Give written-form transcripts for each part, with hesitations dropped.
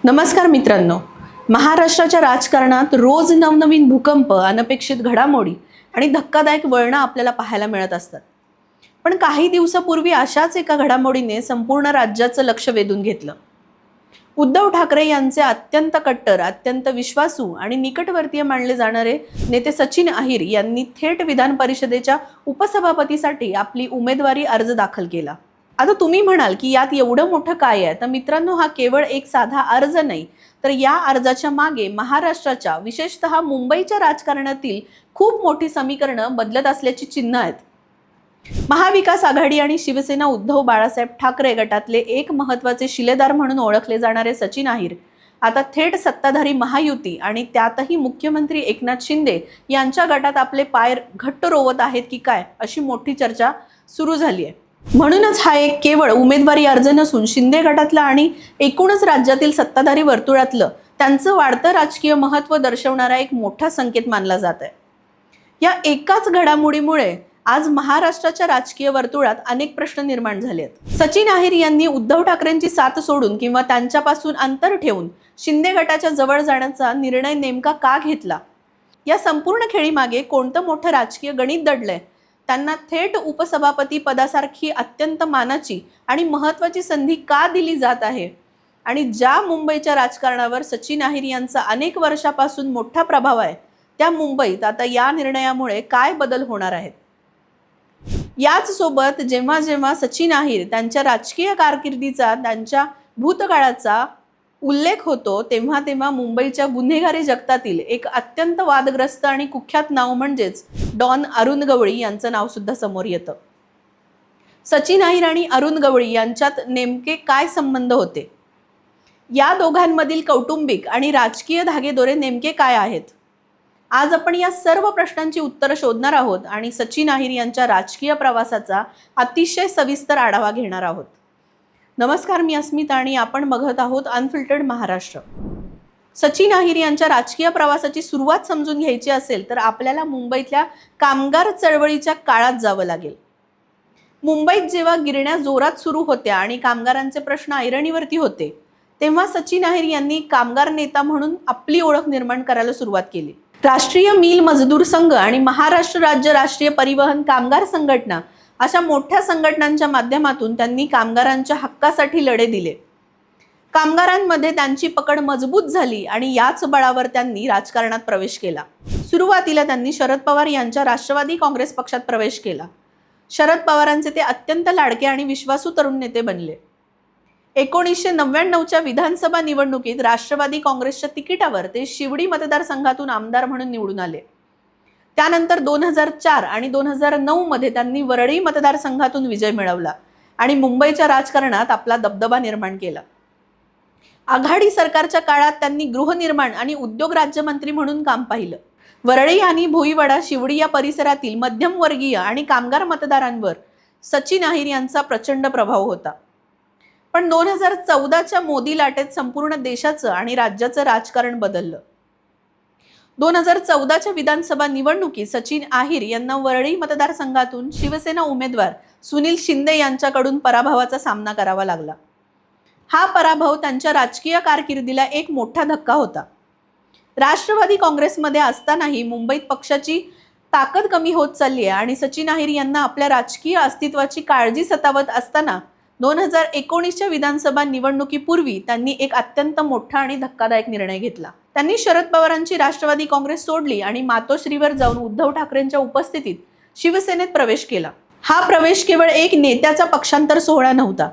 नमस्कार मित्रांनो. महाराष्ट्राच्या राजकारणात रोज नवनवीन भूकंप, अनपेक्षित घडामोडी आणि धक्कादायक वळणं आपल्याला पाहायला मिळत असतात. पण काही दिवसापूर्वी अशाच एका घडामोडीने संपूर्ण राज्याचं लक्ष वेधून घेतलं. उद्धव ठाकरे यांचे अत्यंत कट्टर, अत्यंत विश्वासू आणि निकटवर्तीय मानले जाणारे नेते सचिन अहिर यांनी थेट विधान परिषदेच्या उपसभापतीसाठी आपली उमेदवारी अर्ज दाखल केला. आता तुम्ही म्हणाल की यात एवढं मोठं काय आहे? तर मित्रांनो, हा केवळ एक साधा अर्ज नाही, तर या अर्जाच्या मागे महाराष्ट्राच्या, विशेषतः मुंबईच्या राजकारणातील खूप मोठी समीकरणं बदलत असल्याची चिन्ह आहेत. महाविकास आघाडी आणि शिवसेना उद्धव बाळासाहेब ठाकरे गटातले एक महत्त्वाचे शिलेदार म्हणून ओळखले जाणारे सचिन अहिर आता थेट सत्ताधारी महायुती आणि त्यातही मुख्यमंत्री एकनाथ शिंदे यांच्या गटात आपले पाय घट्ट रोवत आहेत की काय, अशी मोठी चर्चा सुरू झाली आहे. म्हणूनच हा एक केवळ उमेदवारी अर्ज नसून शिंदे गटातला आणि एकूणच राज्यातील सत्ताधारी वर्तुळातलं त्यांचं वाढतं राजकीय महत्त्व दर्शवणारा एक मोठा संकेत मानला जात आहे. या एकाच घडामोडीमुळे आज महाराष्ट्राच्या राजकीय वर्तुळात अनेक प्रश्न निर्माण झाले आहेत. सचिन अहिर यांनी उद्धव ठाकरेंची साथ सोडून किंवा त्यांच्यापासून अंतर ठेवून शिंदे गटाच्या जवळ जाण्याचा निर्णय नेमका का घेतला? या संपूर्ण खेळीमागे कोणतं मोठं राजकीय गणित दडलंय? त्यांना थेट उपसभापती पदासारखी अत्यंत मानाची आणि महत्त्वाची संधी का दिली जात आहे? आणि ज्या मुंबईच्या राजकारणावर सचिन अहिर यांचा अनेक वर्षापासून मोठा प्रभाव आहे, त्या मुंबईत आता या निर्णयामुळे काय बदल होणार आहेत? याच सोबत जेव्हा जेव्हा सचिन अहिर त्यांच्या राजकीय कारकिर्दीचा, त्यांच्या भूतकाळाचा उल्लेख होतो, तेव्हा तेव्हा मुंबईच्या गुन्हेगारी जगतातील एक अत्यंत वादग्रस्त आणि कुख्यात नाव म्हणजेच डॉन अरुण गवळी यांचं नाव सुद्धा समोर येतं. सचिन अहिर आणि अरुण गवळी यांच्यात नेमके काय संबंध होते? या दोघांमधील कौटुंबिक आणि राजकीय धागेदोरे नेमके काय आहेत? आज आपण या सर्व प्रश्नांची उत्तरं शोधणार आहोत आणि सचिन अहिर यांच्या राजकीय प्रवासाचा अतिशय सविस्तर आढावा घेणार आहोत. नमस्कार, मी अस्मिता आणि आपण बघत आहोत अनफिल्टर्ड महाराष्ट्र. सचिन अहिर यांच्या राजकीय प्रवासाची सुरुवात समजून घ्यायची असेल तर आपल्याला मुंबईतल्या कामगार चळवळीच्या काळात जावं लागेल. मुंबईत जेव्हा गिरण्या जोरात सुरू होत्या आणि कामगारांचे प्रश्न ऐरणीवरती होते, तेव्हा सचिन अहिर यांनी कामगार नेता म्हणून आपली ओळख निर्माण करायला सुरुवात केली. राष्ट्रीय मिल मजदूर संघ आणि महाराष्ट्र राज्य राष्ट्रीय परिवहन कामगार संघटना अशा मोठ्या संघटनांच्या माध्यमातून त्यांनी कामगारांच्या हक्कासाठी लढे दिले. कामगारांमध्ये त्यांची पकड मजबूत झाली आणि याच बळावर त्यांनी राजकारणात प्रवेश केला. सुरुवातीला त्यांनी शरद पवार यांच्या राष्ट्रवादी काँग्रेस पक्षात प्रवेश केला. शरद पवारांचे ते अत्यंत लाडके आणि विश्वासू तरुण नेते बनले. 1999च्या विधानसभा निवडणुकीत राष्ट्रवादी काँग्रेसच्या तिकिटावर ते शिवडी मतदारसंघातून आमदार म्हणून निवडून आले. त्यानंतर 2004 आणि 2009 मध्ये त्यांनी वरळी मतदारसंघातून विजय मिळवला आणि मुंबईच्या राजकारणात आपला दबदबा निर्माण केला. आघाडी सरकारच्या काळात त्यांनी गृहनिर्माण आणि उद्योग राज्यमंत्री म्हणून काम पाहिलं. वरळी आणि भोईवाडा, शिवडी या परिसरातील मध्यमवर्गीय आणि कामगार मतदारांवर सचिन अहिर यांचा प्रचंड प्रभाव होता. पण 2014च्या मोदी लाटेत संपूर्ण देशाचं आणि राज्याचं राजकारण बदललं. 2014च्या विधानसभा निवडणुकीत सचिन अहिर यांना वरळी मतदारसंघातून शिवसेना उमेदवार सुनील शिंदे यांच्याकडून पराभवाचा सामना करावा लागला. हा पराभव त्यांच्या राजकीय कारकिर्दीला एक मोठा धक्का होता. राष्ट्रवादी काँग्रेसमध्ये असतानाही मुंबईत पक्षाची ताकद कमी होत चालली आहे आणि सचिन अहिर यांना आपल्या राजकीय अस्तित्वाची काळजी सतावत असताना 2019च्या विधानसभा निवडणुकीपूर्वी त्यांनी एक अत्यंत मोठा आणि धक्कादायक निर्णय घेतला. त्यांनी शरद पवारांची राष्ट्रवादी काँग्रेस सोडली आणि मातोश्रीवर जाऊन उद्धव ठाकरेंच्या उपस्थितीत शिवसेनेत प्रवेश केला. हा प्रवेश केवळ एक नेत्याचा पक्षांतर सोहळा नव्हता,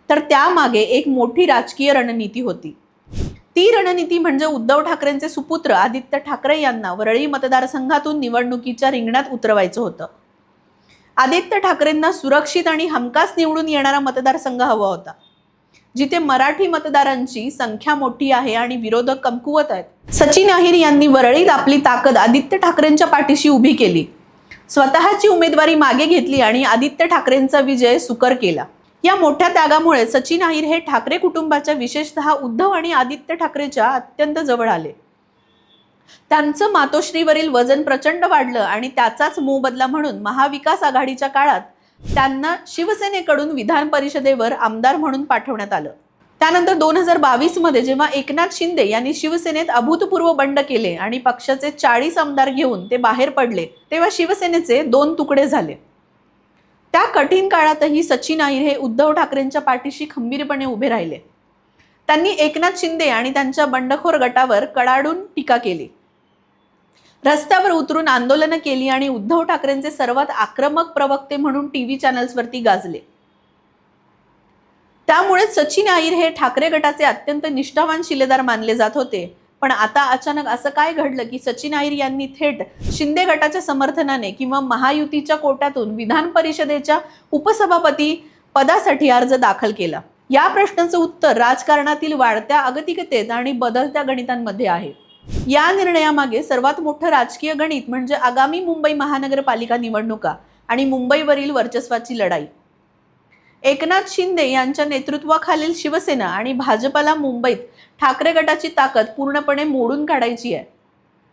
तर त्यामागे एक मोठी राजकीय रणनीती होती. ती रणनीती म्हणजे उद्धव ठाकरेंचे सुपुत्र आदित्य ठाकरे यांना वरळी मतदारसंघातून निवडणुकीच्या रिंगणात उतरवायचं होतं. आदित्य ठाकरेंना सुरक्षित आणि हमखास निवडून येणारा मतदारसंघ हवा होता, जिथे मराठी मतदारांची संख्या मोठी आहे आणि विरोधक कमकुवत आहेत. सचिन अहिर यांनी वरळीत आपली ताकद आदित्य ठाकरेंच्या पाठीशी उभी केली, स्वतःची उमेदवारी मागे घेतली आणि आदित्य ठाकरेंचा विजय सुकर केला. या मोठ्या त्यागामुळे सचिन अहिर हे ठाकरे कुटुंबाच्या, विशेषतः उद्धव आणि आदित्य ठाकरेच्या अत्यंत जवळ आले. त्यांचं मातोश्रीवरील वजन प्रचंड वाढलं आणि त्याचाच मोबदला म्हणून महाविकास आघाडीच्या काळात त्यांना शिवसेनेकडून विधान परिषदेवर आमदार म्हणून पाठवण्यात आलं. त्यानंतर 2022 मध्ये जेव्हा एकनाथ शिंदे यांनी शिवसेनेत अभूतपूर्व बंड केले आणि पक्षाचे 40 आमदार घेऊन ते बाहेर पडले, तेव्हा शिवसेनेचे 2 तुकडे झाले. त्या कठीण काळातही सचिन अहिर हे उद्धव ठाकरेंच्या पाठीशी खंबीरपणे उभे राहिले. त्यांनी एकनाथ शिंदे आणि त्यांच्या बंडखोर गटावर कडाडून टीका केली, रस्त्यावर उतरून आंदोलनं केली आणि उद्धव ठाकरेंचे सर्वात आक्रमक प्रवक्ते म्हणून टीव्ही चॅनल्सवरती गाजले. त्यामुळे सचिन अहिर हे ठाकरे गटाचे अत्यंत निष्ठावान शिलेदार मानले जात होते. पण आता अचानक असं काय घडलं की सचिन अहिर यांनी थेट शिंदे गटाच्या समर्थनाने किंवा महायुतीच्या कोट्यातून विधान परिषदेच्या उपसभापती पदासाठी अर्ज दाखल केला? या प्रश्नाचं उत्तर राजकारणातील वाढत्या अगतिकतेत आणि बदलत्या गणितांमध्ये आहे. या निर्णयामागे सर्वात मोठं राजकीय गणित म्हणजे आगामी मुंबई महानगरपालिका निवडणुका आणि मुंबईवरील वर्चस्वाची लढाई. एकनाथ शिंदे यांच्या नेतृत्वाखालील शिवसेना आणि भाजपला मुंबईत ठाकरे गटाची ताकद पूर्णपणे मोडून काढायची आहे.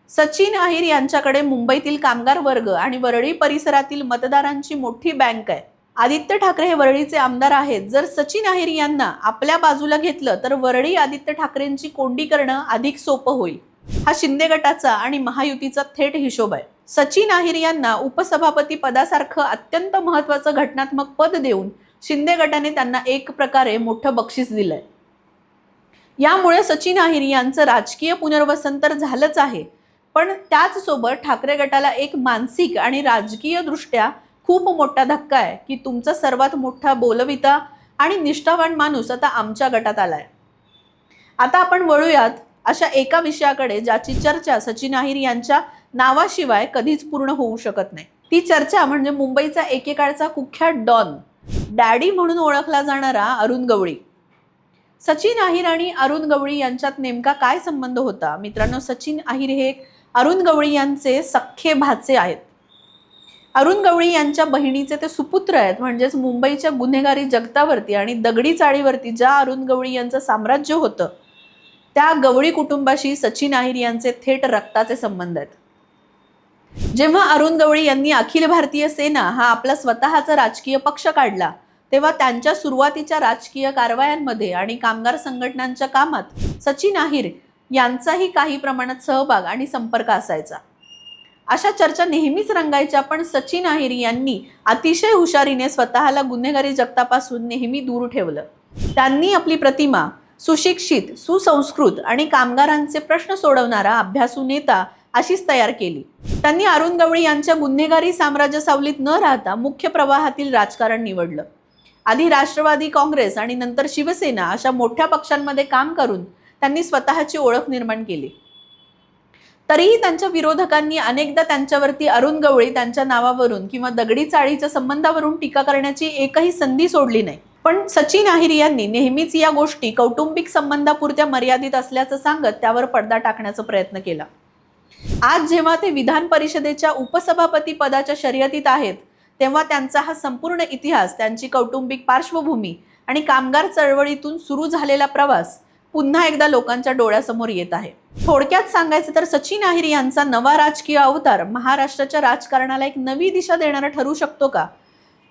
सचिन अहिर यांच्याकडे मुंबईतील कामगार वर्ग आणि वरळी परिसरातील मतदारांची मोठी बँक आहे. आदित्य ठाकरे हे वरळीचे आमदार आहेत. जर सचिन अहिर यांना आपल्या बाजूला घेतलं तर वरळी आदित्य ठाकरेंची कोंडी करणं अधिक सोपं होईल. हा शिंदे गटाचा आणि महायुतीचा थेट हिशोब आहे. सचिन अहिर यांना उपसभापती पदासारखं अत्यंत महत्त्वाचं घटनात्मक पद देऊन शिंदे गटाने त्यांना एक प्रकारे मोठं बक्षीस दिलंय. यामुळे सचिन अहिर यांचं राजकीय पुनर्वसन तर झालंच आहे, पण त्याच सोबत ठाकरे गटाला एक मानसिक आणि राजकीय दृष्ट्या खूप मोठा धक्का आहे की तुमचा सर्वात मोठा बोलविता आणि निष्ठावान माणूस आता आमच्या गटात आलाय. आता आपण वळूयात अशा एका विषयाकडे ज्याची चर्चा सचिन अहिर यांच्या नावाशिवाय कधीच पूर्ण होऊ शकत नाही. ती चर्चा म्हणजे मुंबईचा एकेकाळचा कुख्यात डॉन, डॅडी म्हणून ओळखला जाणारा अरुण गवळी. सचिन अहिर आणि अरुण गवळी यांच्यात नेमका काय संबंध होता? मित्रांनो, सचिन अहिर हे अरुण गवळी यांचे सख्खे भाचे आहेत. अरुण गवळी यांच्या बहिणीचे ते सुपुत्र आहेत. म्हणजेच मुंबईच्या गुन्हेगारी जगतावरती आणि दगडी चाळीवरती ज्या अरुण गवळी यांचं साम्राज्य होतं, त्या गवळी कुटुंबाशी सचिन अहिर यांचे थेट रक्ताचे संबंध आहेत. जेव्हा अरुण गवळी यांनी अखिल भारतीय सेना हा आपला स्वतःचा राजकीय पक्ष काढला, तेव्हा त्यांच्या सुरुवातीच्या राजकीय कारवायांमध्ये आणि कामगार संघटनांच्या कामात सचिन अहिर यांचाही काही प्रमाणात सहभाग आणि संपर्क असायचा. अशा चर्चा नेहमीच रंगायच्या, पण सचिन अहिर यांनी अतिशय हुशारीने स्वतःला गुन्हेगारी जगतापासून नेहमी दूर ठेवलं. त्यांनी आपली प्रतिमा सुशिक्षित, सुसंस्कृत आणि कामगारांचे प्रश्न सोडवणारा अभ्यासू नेता अशीच तयार केली. त्यांनी अरुण गवळी यांच्या गुन्हेगारी साम्राज्य सावलीत न राहता मुख्य प्रवाहातील राजकारण निवडलं. आधी राष्ट्रवादी काँग्रेस आणि नंतर शिवसेना अशा मोठ्या पक्षांमध्ये काम करून त्यांनी स्वतःची ओळख निर्माण केली. तरीही त्यांच्या विरोधकांनी अनेकदा त्यांच्यावरती अरुण गवळी त्यांच्या नावावरून किंवा दगडी चाळीच्या संबंधावरून टीका करण्याची एकही संधी सोडली नाही. पण सचिन अहिर यांनी नेहमीच या गोष्टी कौटुंबिक संबंधापुरत्या मर्यादित असल्याचं सांगत त्यावर पडदा टाकण्याचा प्रयत्न केला. आज जेव्हा ते विधान परिषदेच्या उपसभापती पदाच्या शर्यतीत आहेत, तेव्हा त्यांचा हा संपूर्ण इतिहास, त्यांची कौटुंबिक पार्श्वभूमी आणि कामगार चळवळीतून सुरू झालेला प्रवास पुन्हा एकदा लोकांच्या डोळ्यासमोर येत आहे. थोडक्यात सांगायचं तर सचिन अहिर यांचा नवा राजकीय अवतार महाराष्ट्राच्या राजकारणाला एक नवी दिशा देणारा ठरू शकतो का?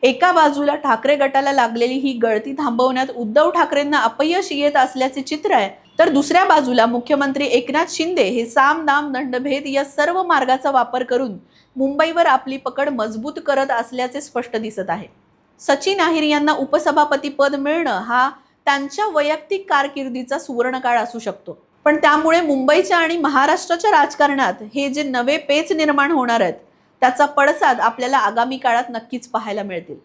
एका बाजूला ठाकरे गटाला लागलेली ही गळती थांबवण्यात उद्धव ठाकरेंना अपयश येत असल्याचे चित्र आहे, तर दुसऱ्या बाजूला मुख्यमंत्री एकनाथ शिंदे हे साम दाम दंडभेद या सर्व मार्गाचा वापर करून मुंबईवर आपली पकड मजबूत करत असल्याचे स्पष्ट दिसत आहे. सचिन अहिर यांना उपसभापती पद मिळणं हा त्यांच्या वैयक्तिक कारकिर्दीचा सुवर्णकाळ असू शकतो, पण त्यामुळे मुंबईच्या आणि महाराष्ट्राच्या राजकारणात हे जे नवे पेच निर्माण होणार आहेत त्याचा पडसाद आपल्याला आगामी काळात नक्कीच पाहायला मिळतील.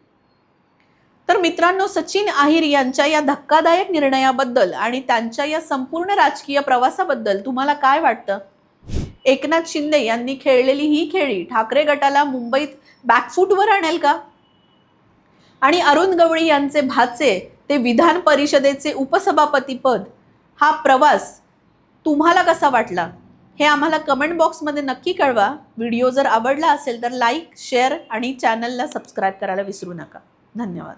तर मित्रांनो, सचिन अहिर यांच्या या धक्कादायक निर्णयाबद्दल आणि त्यांच्या या संपूर्ण राजकीय प्रवासाबद्दल तुम्हाला काय वाटतं? एकनाथ शिंदे यांनी खेळलेली ही खेळी ठाकरे गटाला मुंबईत बॅकफूटवर आणेल का? आणि अरुण गवळी यांचे भाचे ते विधान परिषदेचे उपसभापती पद, हा प्रवास तुम्हाला कसा वाटला हे आम्हाला कमेंट बॉक्समध्ये नक्की कळवा. व्हिडिओ जर आवडला असेल तर लाईक, शेअर आणि चॅनलला सबस्क्राईब करायला विसरू नका. धन्यवाद.